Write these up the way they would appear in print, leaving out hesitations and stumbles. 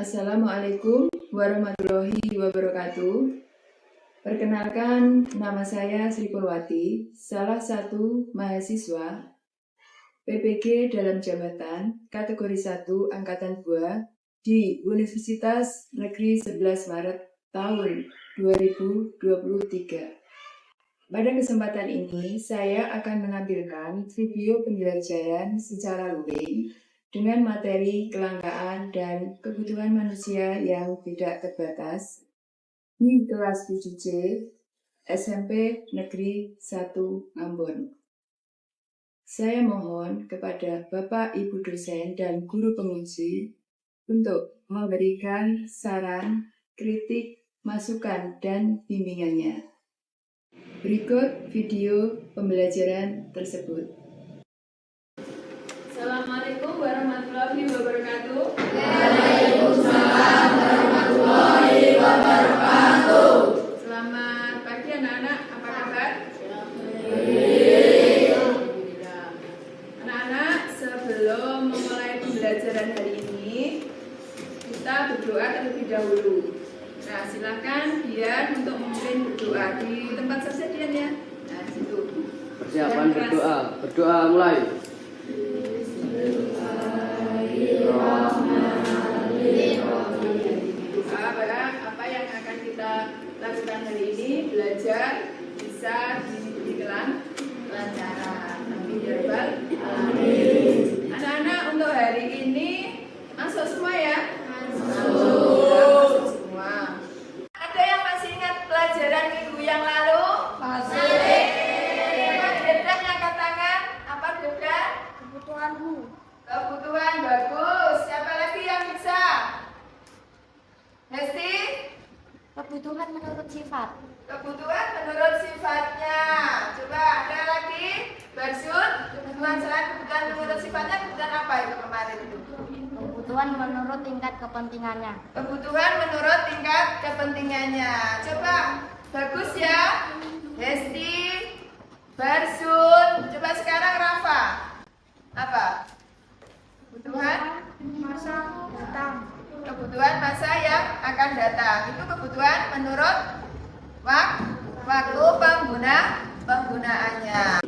Assalamualaikum warahmatullahi wabarakatuh. Perkenalkan, nama saya Sri Purwati, salah satu mahasiswa PPG dalam jabatan kategori 1 Angkatan 2 di Universitas Negeri 11 Maret tahun 2023. Pada kesempatan ini, saya akan menampilkan video pembelajaran secara luring dengan materi kelangkaan dan kebutuhan manusia yang tidak terbatas di kelas 7C SMP Negeri 1 Ambon. Saya mohon kepada Bapak Ibu dosen dan guru penguji untuk memberikan saran, kritik, masukan, dan bimbingannya. Berikut video pembelajaran tersebut. Assalamualaikum warahmatullahi wabarakatuh. Waalaikumsalam warahmatullahi wabarakatuh. Selamat pagi anak-anak, apa kabar? Alhamdulillah. Anak-anak, sebelum memulai pembelajaran hari ini, kita berdoa terlebih dahulu. Nah, silakan Dian untuk memimpin berdoa di tempat saja Dian ya. Nah, situ. Persiapan berdoa mulai. Apa yang akan kita lakukan hari ini, belajar bisa dikelan lancaran. Amin ya rabbal alamin. Anak-anak, untuk hari ini masuk semua ya? Masuk semua. Ada yang masih ingat pelajaran minggu yang lalu? Masih. Coba Dedan yang angkat tangan. Apa Dedan? Kebutuhanmu. Kebutuhan, bagus. Siapa lagi yang bisa? Hesti? Kebutuhan menurut sifat. Kebutuhan menurut sifatnya. Coba ada lagi? Barsud? Kebutuhan selain kebutuhan menurut sifatnya, kebutuhan apa itu kemarin itu? Kebutuhan menurut tingkat kepentingannya. Kebutuhan menurut tingkat kepentingannya. Coba, bagus ya. Hesti, Barsud. Coba sekarang Rafa. Apa? Kebutuhan? Masa datang. Kebutuhan masa yang akan datang. Itu kebutuhan menurut waktu penggunaannya.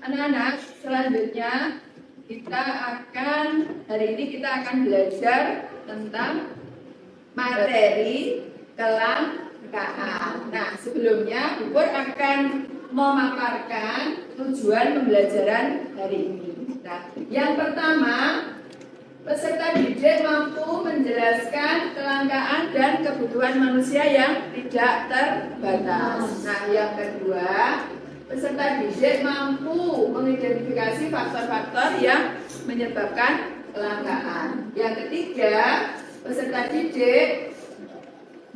Anak-anak, selanjutnya hari ini kita akan belajar tentang materi kelangkaan. Nah, sebelumnya Bu Pur akan memaparkan tujuan pembelajaran hari ini. Nah, yang pertama, peserta didik mampu menjelaskan kelangkaan dan kebutuhan manusia yang tidak terbatas. Nah, yang kedua, peserta didik mampu mengidentifikasi faktor-faktor yang menyebabkan kelangkaan. Yang ketiga, peserta didik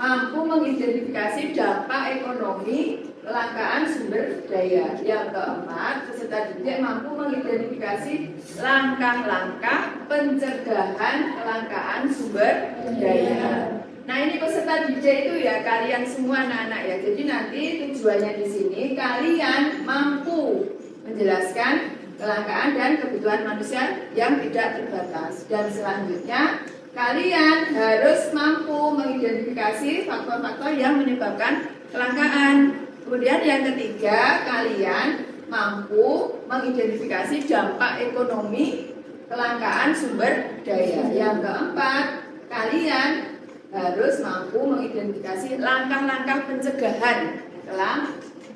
mampu mengidentifikasi dampak ekonomi kelangkaan sumber daya. Yang keempat, peserta didik mampu mengidentifikasi langkah-langkah pencegahan kelangkaan sumber daya. Nah, ini peserta didik itu ya kalian semua anak-anak ya. Jadi nanti tujuannya di sini kalian mampu menjelaskan kelangkaan dan kebutuhan manusia yang tidak terbatas. Dan selanjutnya kalian harus mampu mengidentifikasi faktor-faktor yang menyebabkan kelangkaan. Kemudian yang ketiga, kalian mampu mengidentifikasi dampak ekonomi kelangkaan sumber daya. Yang keempat, kalian harus mampu mengidentifikasi langkah-langkah pencegahan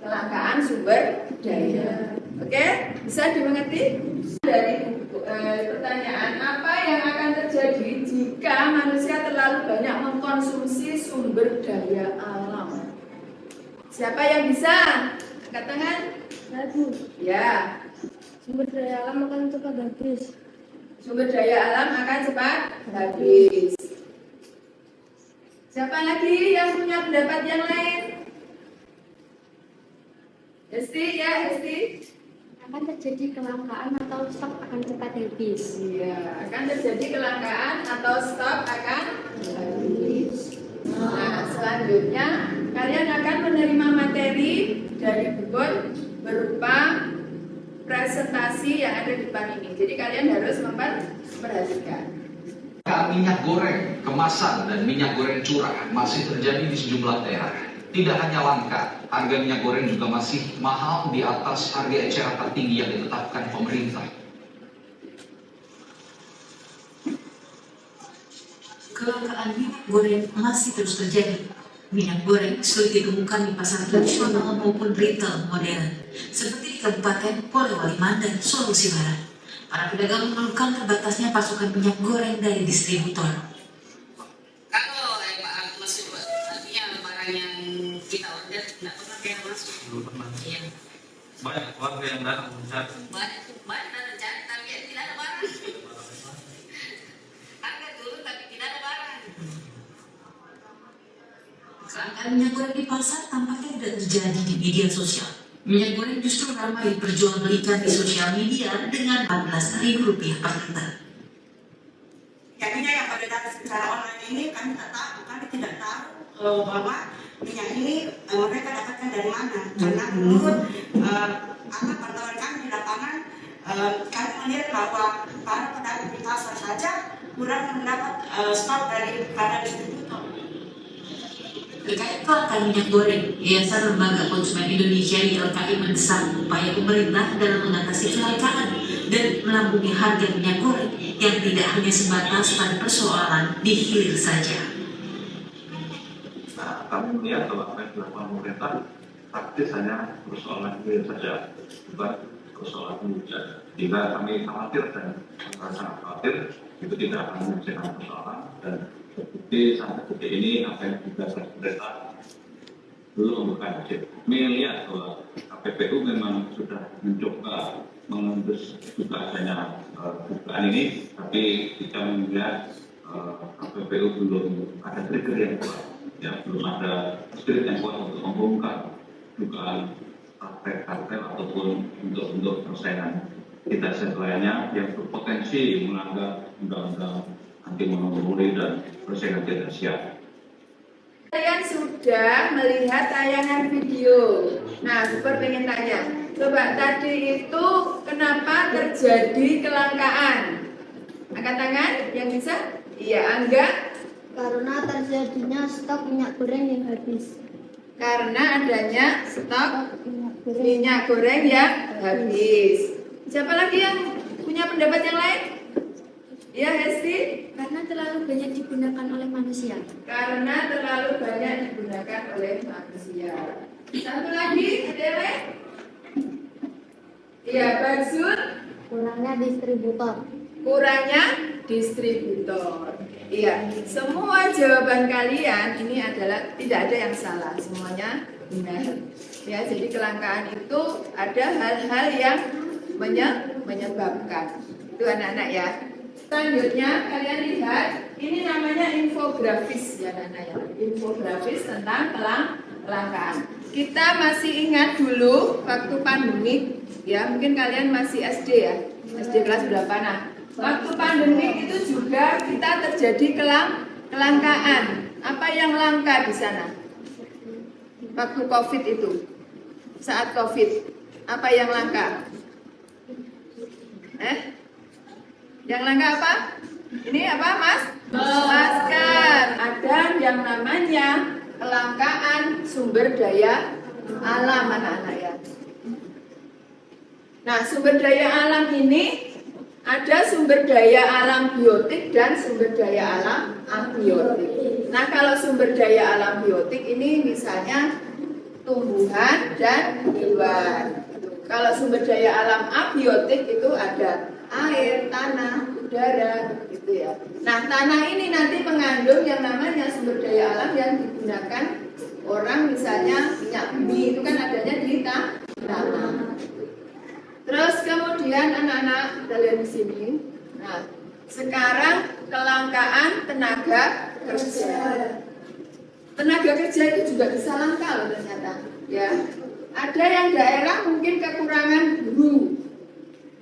kelangkaan sumber daya. Oke, bisa dimengerti? Dari pertanyaan, apa yang akan terjadi jika manusia terlalu banyak mengkonsumsi sumber daya alam? Siapa yang bisa? Angkat tangan. Ya. Sumber daya alam akan cepat habis. Sumber daya alam akan cepat habis. Siapa lagi yang punya pendapat yang lain? Hesti ya, Hesti. Akan terjadi kelangkaan atau stok akan cepat habis. Iya, akan terjadi kelangkaan atau stok akan habis. Nah, selanjutnya kalian akan menerima materi dari Bu Pur berupa presentasi yang ada di depan ini. Jadi kalian harus memperhatikan. kelangkaan minyak goreng, kemasan, dan minyak goreng curah masih terjadi di sejumlah daerah. Tidak hanya langka, harga minyak goreng juga masih mahal di atas harga eceran tertinggi yang ditetapkan pemerintah. Kelangkaan minyak goreng masih terus terjadi. Minyak goreng sulit ditemukan di pasar tradisional maupun retail modern, seperti di Kabupaten Polewali Mandar, Sulawesi Barat. Para pedagang mengeluhkan terbatasnya pasokan minyak goreng dari distributor. Kalau masuk, artinya barang yang kita order tidak pernah kayak masuk. Belum pernah. Iya. Banyak warga yang datang mencari. Banyak datang cari tapi tidak ada barang. Harga turun tapi tidak ada barang. Kelangkaan minyak goreng di pasar tampaknya tidak terjadi di media sosial. Minyak goreng justru ramai diperjualbelikan di sosial media dengan Rp14.000 per liter. Jadinya yang pada data secara online ini kami tidak tahu bahwa minyak ini mereka dapatkan dari mana. Karena menurut pantauan kami di lapangan, kami melihat bahwa para pedagang di pasar saja kurang mendapat stok dari para distributor. Terkait kelangkaan minyak goreng, Yayasan Lembaga Konsumen Indonesia YLKI mendesak upaya pemerintah dalam mengatasi kelangkaan dan melambungi harga minyak goreng yang tidak hanya sebatas pada persoalan di hilir saja. Nah, kami melihat bahwa apa yang dilakukan pemerintah praktis hanya persoalan hilir saja, bukan persoalan hulu saja. Jika kami khawatir dan sangat khawatir, itu tidak akan menyelesaikan persoalan dan bukti sampai detik ini apa yang dibahas pemerintah belum membuka hasil. Melihat bahwa KPPU memang sudah mencoba mengendus juga adanya dugaan ini, tapi kita melihat KPPU belum ada trigger yang kuat, ya belum ada spirit yang kuat untuk membongkar dugaan praktek-praktek ataupun untuk persaingan kita lainnya yang berpotensi melanggar undang-undang anti monopoli dan persaingan tidak siap. Kalian sudah melihat tayangan video. Nah, super pengen tanya. Coba tadi itu kenapa terjadi kelangkaan? Angkat tangan yang bisa? Iya, Angga? Karena terjadinya stok minyak goreng yang habis. Karena adanya stok Minyak goreng. minyak goreng yang habis. Siapa lagi yang punya pendapat yang lain? Ya, Hesti? Karena terlalu banyak digunakan oleh manusia. Karena terlalu banyak digunakan oleh manusia. Satu lagi, ada yang lain? Iya, Barzul. Kurangnya distributor. Kurangnya distributor. Iya, semua jawaban kalian ini adalah tidak ada yang salah, semuanya benar. Ya, jadi kelangkaan itu ada hal-hal yang menyebabkan. Itu anak-anak ya. Selanjutnya kalian lihat, ini namanya infografis ya anak-anak ya. Infografis tentang kelangkaan. Kita masih ingat dulu waktu pandemi, ya mungkin kalian masih SD ya, SD kelas berapa? Nah, waktu pandemi itu juga kita terjadi kelangkaan. Apa yang langka di sana? Waktu COVID itu, saat COVID, apa yang langka? Yang langka apa? Ini apa, Mas? Masker. Ada yang namanya kelangkaan sumber daya alam anak-anak ya. Nah, sumber daya alam ini ada sumber daya alam biotik dan sumber daya alam abiotik. Nah, kalau sumber daya alam biotik ini misalnya tumbuhan dan hewan. Kalau sumber daya alam abiotik itu ada air, tanah, udara, gitu ya. Nah, tanah ini nanti mengandung yang namanya sumber daya alam yang digunakan orang, misalnya minyak bumi itu kan adanya di tanah. Terus kemudian anak-anak kita lihat di sini. Nah, sekarang kelangkaan tenaga kerja. Tenaga kerja itu juga bisa langka loh ternyata. Ya, ada yang daerah mungkin kekurangan guru.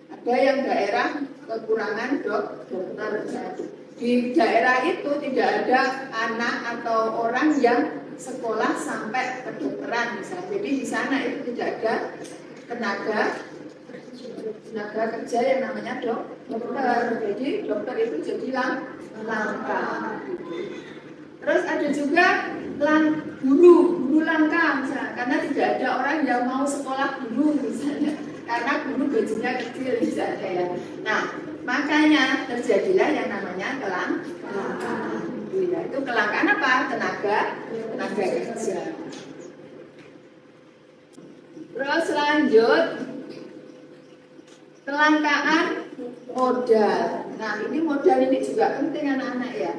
Ada yang daerah kekurangan dokter. Di daerah itu tidak ada anak atau orang yang sekolah sampai kedokteran misalnya. Jadi di sana itu tidak ada tenaga kerja yang namanya dokter. Jadi dokter itu jadi langka. Terus ada juga guru langka misalnya, karena tidak ada orang yang mau sekolah guru misalnya, karena guru gajinya kecil misalnya ya. Nah, makanya terjadilah yang namanya kelangkaan. Ya, itu kelangkaan apa? Tenaga kerja. Terus lanjut, kelangkaan modal. Nah, ini modal ini juga penting anak-anak ya.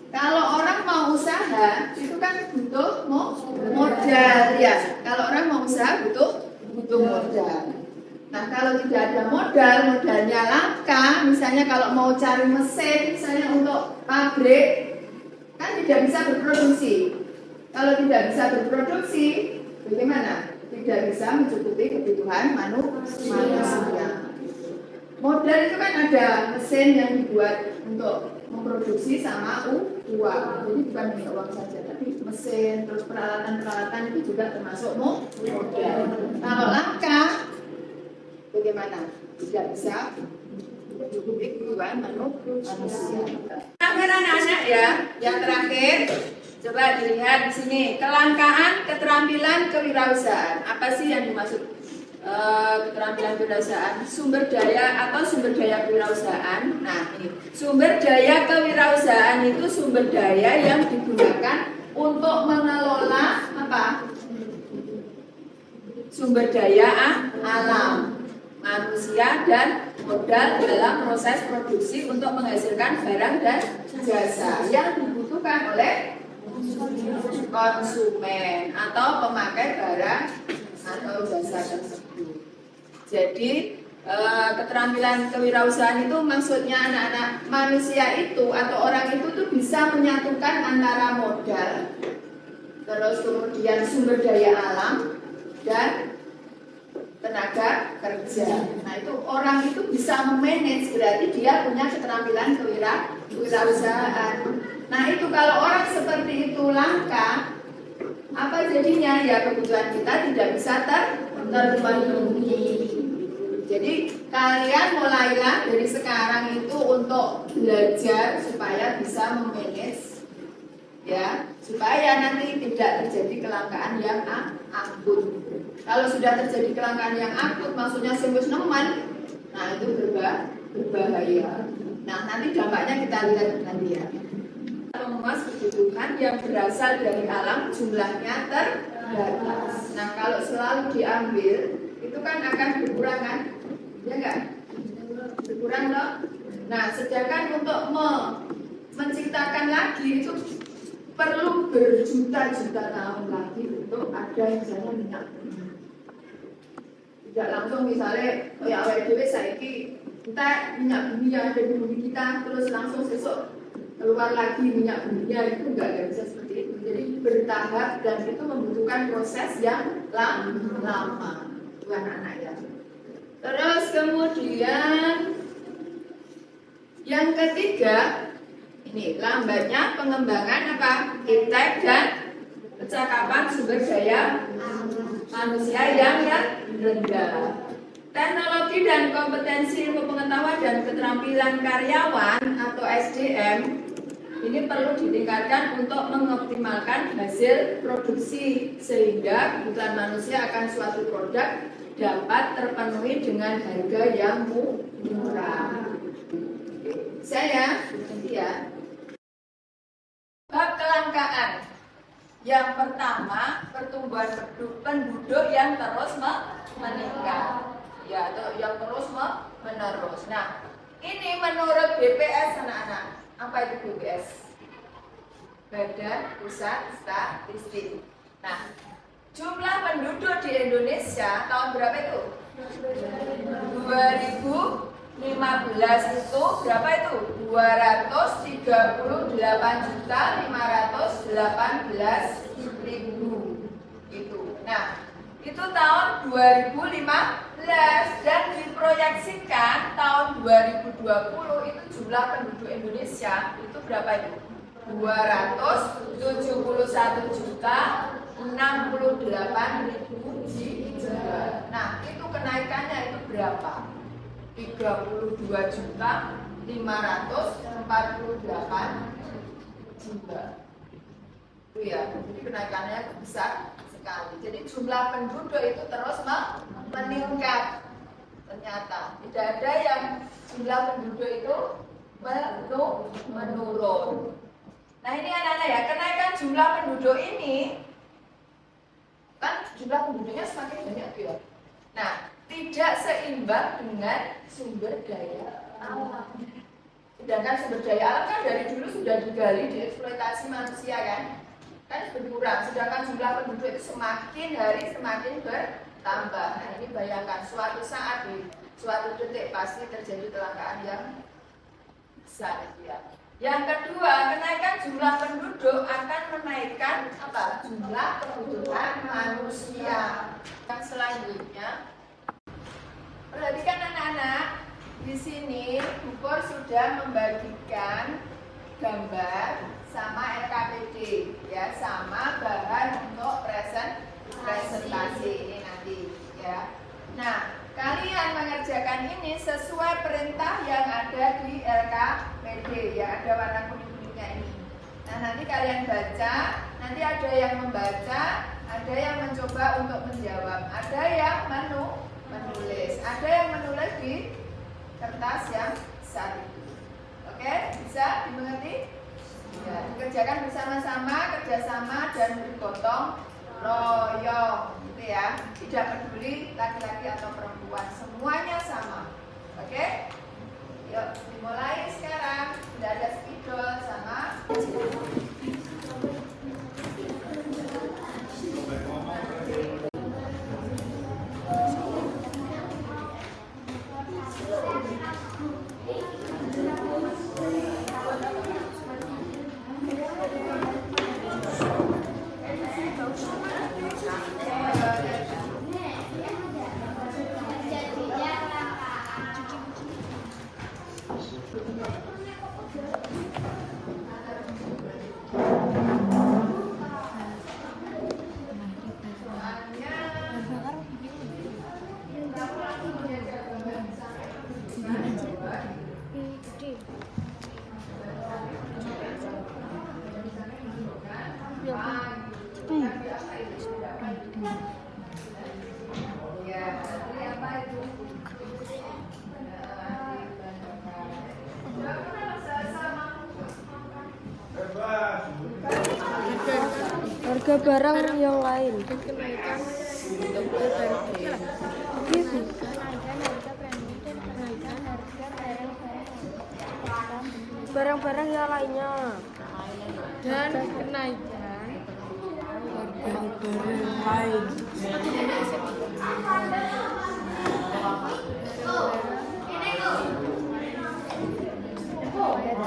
Kalau orang mau usaha, itu kan butuh modal ya. Kalau orang mau usaha butuh modal. Nah, kalau tidak ada modalnya langka. Misalnya kalau mau cari mesin, misalnya untuk pabrik, kan tidak bisa berproduksi. Kalau tidak bisa berproduksi, bagaimana? Tidak bisa mencukupi kebutuhan manusia. Modal itu kan ada mesin yang dibuat untuk memproduksi sama uang. Jadi bukan hanya uang saja, tapi mesin, terus peralatan itu juga termasuk modal. Kalau langka, bagaimana? Tidak bisa mencukupi kebutuhan manusia. Terakhir anak-anak ya, yang terakhir, coba dilihat di sini, kelangkaan keterampilan kewirausahaan. Apa sih yang dimaksud keterampilan kewirausahaan? Sumber daya atau sumber daya kewirausahaan. Nah, ini sumber daya kewirausahaan itu sumber daya yang digunakan untuk mengelola apa? Sumber daya alam, manusia dan modal dalam proses produksi untuk menghasilkan barang dan jasa yang dibutuhkan oleh konsumen atau pemakai barang atau jasa tersebut. Jadi keterampilan kewirausahaan itu maksudnya anak-anak manusia itu atau orang itu tuh bisa menyatukan antara modal, terus kemudian sumber daya alam dan tenaga kerja. Nah, itu orang itu bisa memanage, berarti dia punya keterampilan kewirausahaan. Nah, itu kalau orang seperti itu langka, apa jadinya? Ya kebutuhan kita tidak bisa terpenuhi. Jadi kalian mulailah dari sekarang itu untuk belajar supaya bisa memanage, ya, supaya nanti tidak terjadi kelangkaan yang akut. Kalau sudah terjadi kelangkaan yang akut, maksudnya sungguh nemen, nah itu berbahaya. Nah, nanti dampaknya kita lihat nanti ya. Mengemas kebutuhan yang berasal dari alam jumlahnya terbatas. Nah, kalau selalu diambil, itu kan akan berkurang kan? Ya enggak? Berkurang loh. Nah, sedangkan untuk menciptakan lagi itu perlu berjuta-juta tahun lagi untuk ada misalnya minyak bumi. Tidak langsung misalnya, oh ya awal dewe saiki kita minyak bumi yang ada di bumi kita, terus langsung besok keluar lagi minyak buminya, itu enggak bisa seperti itu. Jadi bertahap dan itu membutuhkan proses yang lama. Itu anak-anak ya. Terus kemudian yang ketiga, ini lambatnya pengembangan apa? Iptek dan kecakapan sumber daya manusia yang rendah. Teknologi dan kompetensi ilmu pengetahuan dan keterampilan karyawan atau SDM ini perlu ditingkatkan untuk mengoptimalkan hasil produksi sehingga kebutuhan manusia akan suatu produk dapat terpenuhi dengan harga yang murah. Saya nanti ya. Bab kelangkaan. Yang pertama, pertumbuhan penduduk yang terus meningkat. Ya, atau yang terus menerus. Nah, ini menurut BPS anak-anak. Apa itu BPS? Badan Pusat Statistik. Nah, jumlah penduduk di Indonesia tahun berapa itu? 2015 itu berapa itu? 238.518.000 itu. Nah, itu tahun 2015 dan diproyeksikan tahun 2020 itu jumlah penduduk Indonesia itu berapa itu? 271.068.000 jiwa. Nah, itu kenaikannya itu berapa? 32 juta jiwa. Itu ya, jadi kenaikannya besar sekali. Jadi jumlah penduduk itu terus meningkat. Ternyata tidak ada yang jumlah penduduk itu menurun. Nah ini anak-anak ya, kenaikan jumlah penduduk ini kan jumlah penduduknya semakin banyak ya. Nah, tidak seimbang dengan sumber daya alam. Sedangkan sumber daya alam kan dari dulu sudah digali, dieksploitasi manusia kan berkurang. Sedangkan jumlah penduduk itu semakin hari semakin bertambah. Nah ini bayangkan suatu saat di suatu detik pasti terjadi kelangkaan yang besar ya. Yang kedua, kenaikan jumlah penduduk akan menaikkan apa? Jumlah kebutuhan manusia. Yang selanjutnya, perhatikan anak-anak, di sini Bu Pur sudah membagikan gambar sama RKPD ya, sama bahan untuk presentasi ini nanti ya. Nah, kalian mengerjakan ini sesuai perintah yang ada di RKPD ya, ada warna kuning-kuningnya ini. Nah, nanti kalian baca, nanti ada yang membaca, ada yang mencoba untuk menjawab, ada yang menulis, ada yang menulis di kertas yang besar itu. Oke, bisa dimengerti? Ya, dikerjakan bersama-sama, kerjasama dan bergotong royong, gitu ya. Tidak peduli laki-laki atau perempuan, semuanya sama. Oke? Yuk, dimulai sekarang. Sudah ada spidol sama. Harga barang yang lain. Kenaikan untuk PPRD. Barang-barang yang lainnya. Dan kenaikan Barang lain.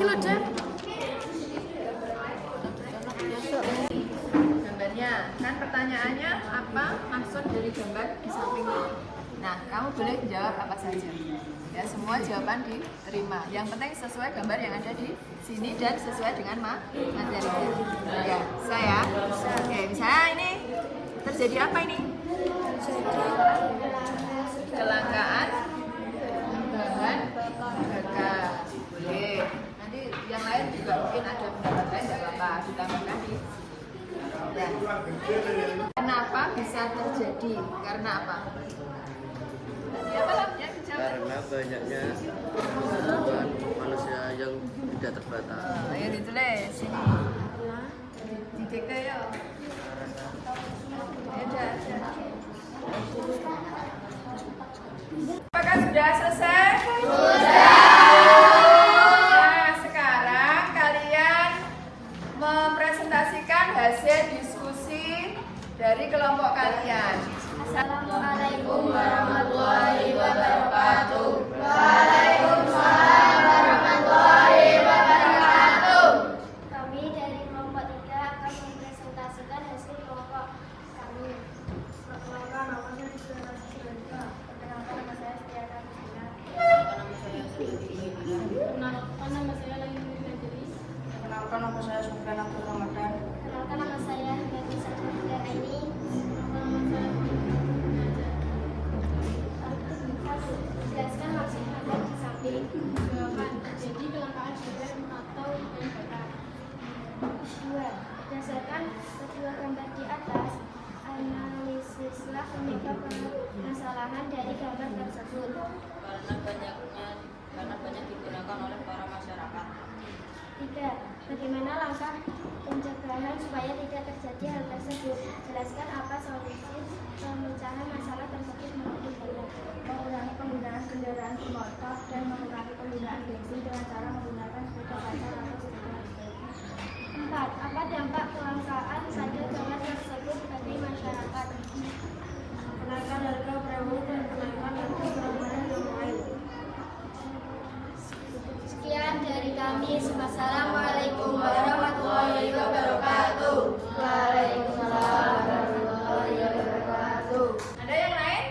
kilo jam. Gambarnya, kan pertanyaannya apa maksud dari gambar di samping ini? Nah, kamu boleh jawab apa saja. Ya, semua jawaban diterima. Yang penting sesuai gambar yang ada di sini dan sesuai dengan materinya. Ya, saya. Oke, misalnya ini terjadi apa ini? Kelangkaan bahan bakar. Boleh. Nanti yang lain juga mungkin ada pendapat lain, tidak apa-apa, ditambahkan di. Dan kenapa bisa terjadi? Karena apa? Karena banyaknya kebutuhan manusia yang tidak terbatas. Ayo ditulis sini. Di TK ya. Apakah sudah selesai? Sudah. Nah, sekarang kalian mempresentasikan hasil diskusi dari kelompok kalian. Assalamualaikum warahmatullahi wabarakatuh. Waalaikumsalam warahmatullahi wabarakatuh. Kami dari kelompok 3 akan mempresentasikan hasil kelompok kami. Perkenalkan nama saya Setiana Siswanda. Perkenalkan nama saya Setiana Siswanda. Perkenalkan nama saya Laini Majelis. Perkenalkan nama saya Sufyan Abdul Ramadan. Perkenalkan nama saya Hadi Satria Aini. Jelaskan maksud ada di samping. Jawaban terjadi Berdasarkan kedua gambar di atas, analisislah penyebab permasalahan dari gambar tersebut. Karena banyak digunakan oleh para masyarakat. 3. Bagaimana langkah pencegahan supaya tidak terjadi hal tersebut? Jelaskan apa solusi pemecahan masalah tersebut menurut Anda. Mengurangi penggunaan kendaraan bermotor dan mengurangi penggunaan bensin dengan cara menggunakan sepeda motor atau sepeda listrik. 4. Apa dampak kelangkaan pada gambar tersebut bagi masyarakat? Kenaikan harga premium dan kenaikan harga barang yang lain. Sekian dari kami. Wassalamualaikum warahmatullahi wabarakatuh. Waalaikumsalam warahmatullahi wabarakatuh. Ada yang lain?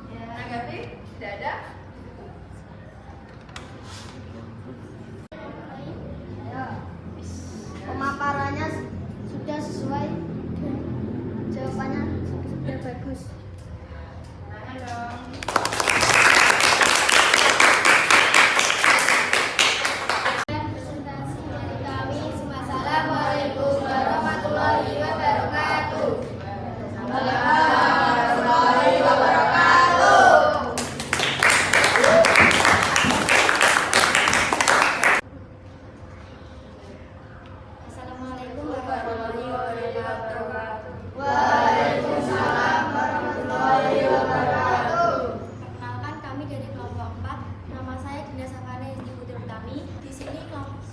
Menanggapi? Tidak ada? Pemaparannya sudah sesuai dan jawabannya sudah bagus. Tangan dong. Presentasi dari kami. Wassalamualaikum warahmatullahi wabarakatuh. Warahmatullahi wabarakatuh. Assalamualaikum warahmatullahi wabarakatuh. Waalaikumsalam warahmatullahi wabarakatuh. Perkenalkan, kami dari kelompok 4. Nama saya Dinda Safana Isti Putri Utami. Di sini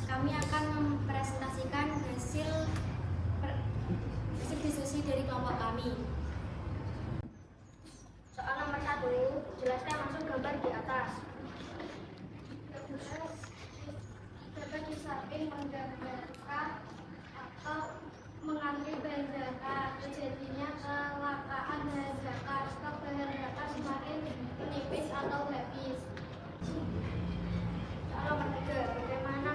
kami akan mempresentasikan hasil diskusi dari kelompok kami. Soal nomor 1, jelaskan langsung gambar di atas. Dapat disamping menggambarkan atau mengambil bahan bakar, terjadinya kelangkaan bahan bakar, stok bahan bakar semakin menipis atau habis. Soal nomor 3, bagaimana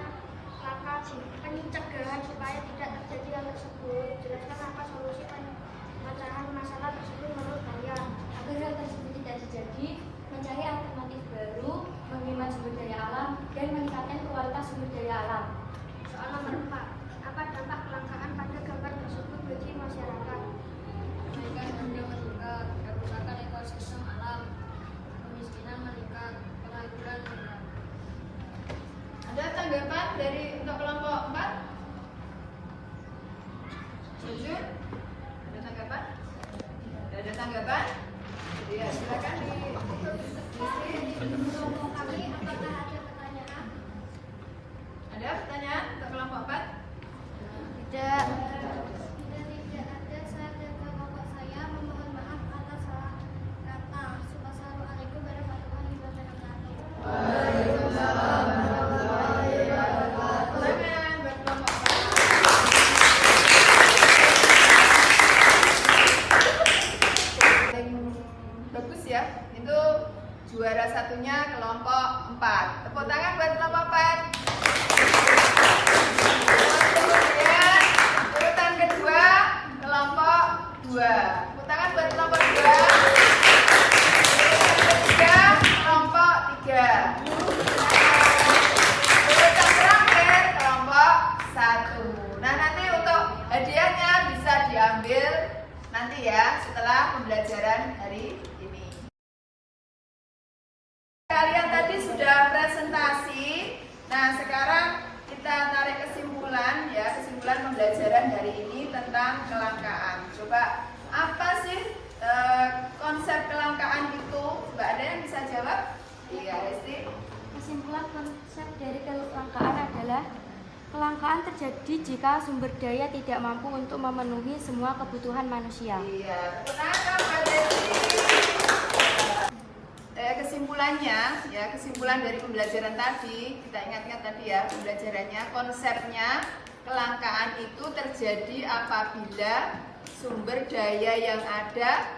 langkah pencegahan supaya tidak terjadi hal tersebut? Jelaskan apa solusi pemecahan masalah tersebut menurut kalian. Agar hal tersebut tidak terjadi, mencari alternatif baru, menghemat sumber daya alam, dan meningkatkan kualitas sumber daya alam. Soal nomor 4, apa dampak kelangkaan pada gambar tersebut bagi masyarakat? Kenaikan harga meningkat, kerusakan ekosistem alam, kemiskinan meningkat, pengangguran meningkat. Ada tanggapan dari untuk kelompok 4? Setuju? Ada tanggapan? Tidak ada tanggapan? Jadi ya silakan di Kelompok kami, apakah ada pertanyaan? Ada pertanyaan untuk kelompok 4? Tidak. Bila tidak ada, saya dan kelompok saya memohon maaf atas salah kata. Wassalamualaikum warahmatullahi wabarakatuh. Waalaikumsalam warahmatullahi wabarakatuh. Tangan buat kelompok 4. Paling bagus ya, itu juara satunya kelompok 4. Tepuk tangan buat kelompok 4. Kemudian urutan kedua kelompok 2. Tepuk tangan buat kelompok 2. Urutan ketiga kelompok 3. Urutan terakhir kelompok 1. Nah, nanti untuk hadiahnya bisa diambil nanti ya setelah pembelajaran hari ini. Kalian tadi sudah presentasi. Nah, sekarang kita tarik kesimpulan ya, kesimpulan pembelajaran hari ini tentang kelangkaan. Coba apa sih konsep kelangkaan itu? Coba ada yang bisa jawab? Iya, Esti. Kesimpulan konsep dari kelangkaan adalah kelangkaan terjadi jika sumber daya tidak mampu untuk memenuhi semua kebutuhan manusia. Iya, kenapa Mbak Desi? Kesimpulannya, ya kesimpulan dari pembelajaran tadi, kita ingat-ingat tadi ya pembelajarannya, konsepnya kelangkaan itu terjadi apabila sumber daya yang ada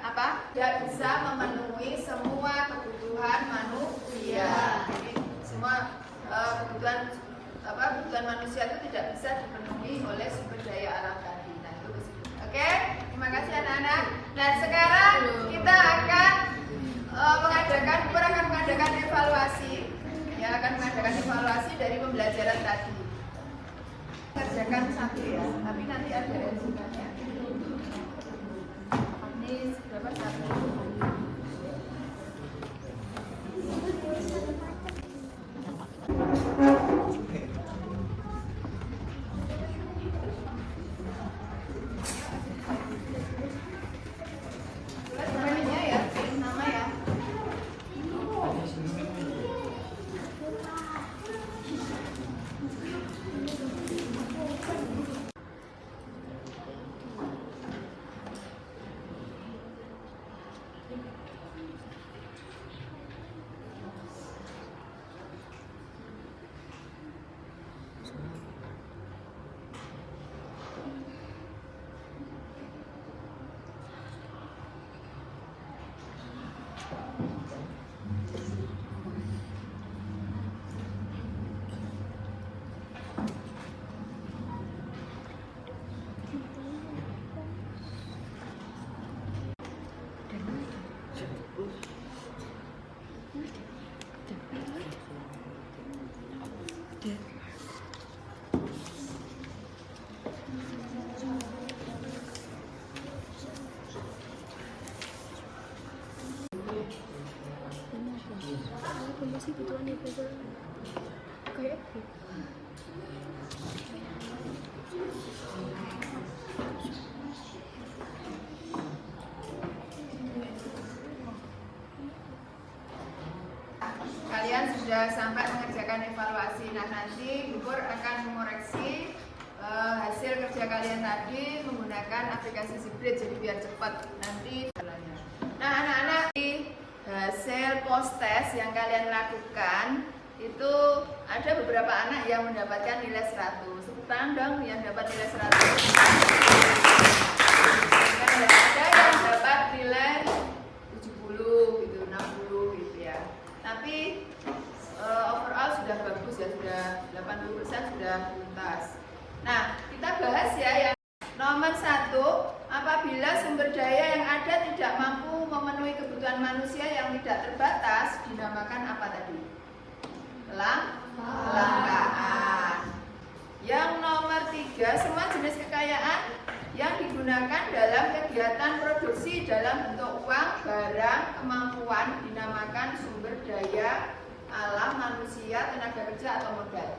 tidak bisa memenuhi semua kebutuhan manusia. Jadi semua kebutuhan manusia itu tidak bisa dipenuhi oleh sumber daya alam tadi. Nah, itu kesimpulan. Oke, terima kasih anak-anak. Nah, sekarang kita akan mengadakan evaluasi, ya akan mengadakan evaluasi dari pembelajaran tadi. mengerjakan satu ya, tapi nanti ada RJK-nya. Ini berapa satu? Namanya ya, nama ya. Kalian sudah sampai mengerjakan evaluasi. Nah, nanti Bu Pur akan mengoreksi hasil kerja kalian tadi menggunakan aplikasi Zibrit, jadi biar cepat nanti. Nah, anak-anak, hasil post test yang kalian lakukan itu ada beberapa anak yang mendapatkan nilai 100. Tepuk tangan dong yang dapat nilai 100. Ada yang dapat nilai 70 gitu, 60 gitu ya. Tapi overall sudah bagus ya, sudah 80% sudah tuntas. Nah, kita bahas ya yang nomor 1, apabila sumber daya yang ada tidak mampu memenuhi kebutuhan manusia yang tidak terbatas, dinamakan apa tadi? Kelangkaan. Yang nomor 3, semua jenis kekayaan yang digunakan dalam kegiatan produksi dalam bentuk uang, barang, kemampuan dinamakan sumber daya alam manusia, tenaga kerja atau modal.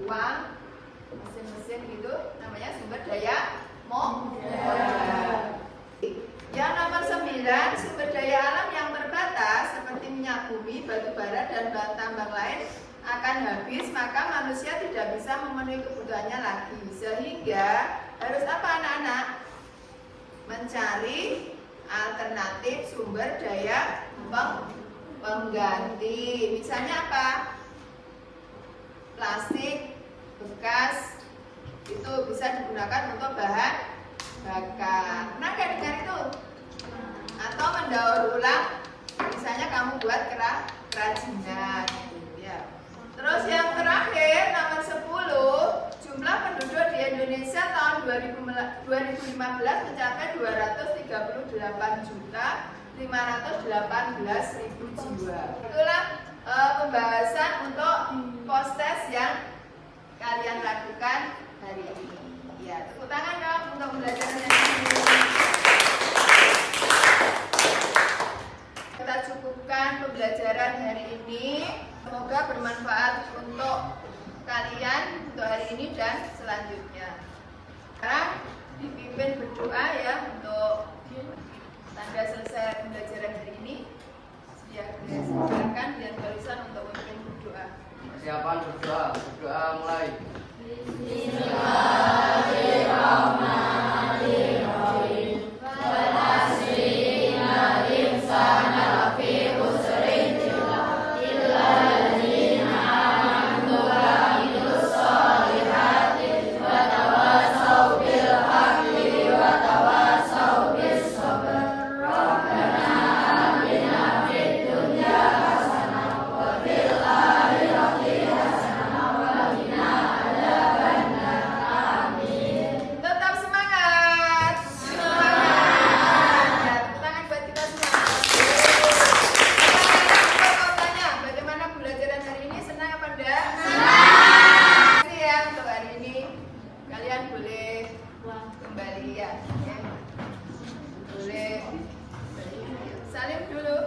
Uang, mesin-mesin gitu namanya sumber daya modal. Yang nomor 9, sumber daya alam yang terbatas seperti minyak bumi, batu bara, dan bahan tambang lain akan habis, maka manusia tidak bisa memenuhi kebutuhannya lagi. Sehingga harus apa anak-anak? Mencari alternatif sumber daya pengganti. Misalnya apa? Plastik bekas itu bisa digunakan untuk bahan bakar. Pernah nggak dengar itu? Atau mendaur ulang, misalnya kamu buat kerajinan ya. Terus yang terakhir nomor 10, jumlah penduduk di Indonesia tahun 2015 mencapai 238.518.000 jiwa. Itulah pembahasan untuk post test yang kalian lakukan hari ini. Ya, tepuk tangan dong untuk pembelajaran yang ini. Kita cukupkan pembelajaran hari ini. Semoga bermanfaat untuk kalian untuk hari ini dan selanjutnya. Sekarang dipimpin berdoa ya untuk tanda selesai pembelajaran hari ini. Silakan Dian Barisan untuk memimpin berdoa. Persiapan berdoa. Berdoa mulai. Bismillahirrahmanirrahim. boleh kembali ya. Boleh salim dulu.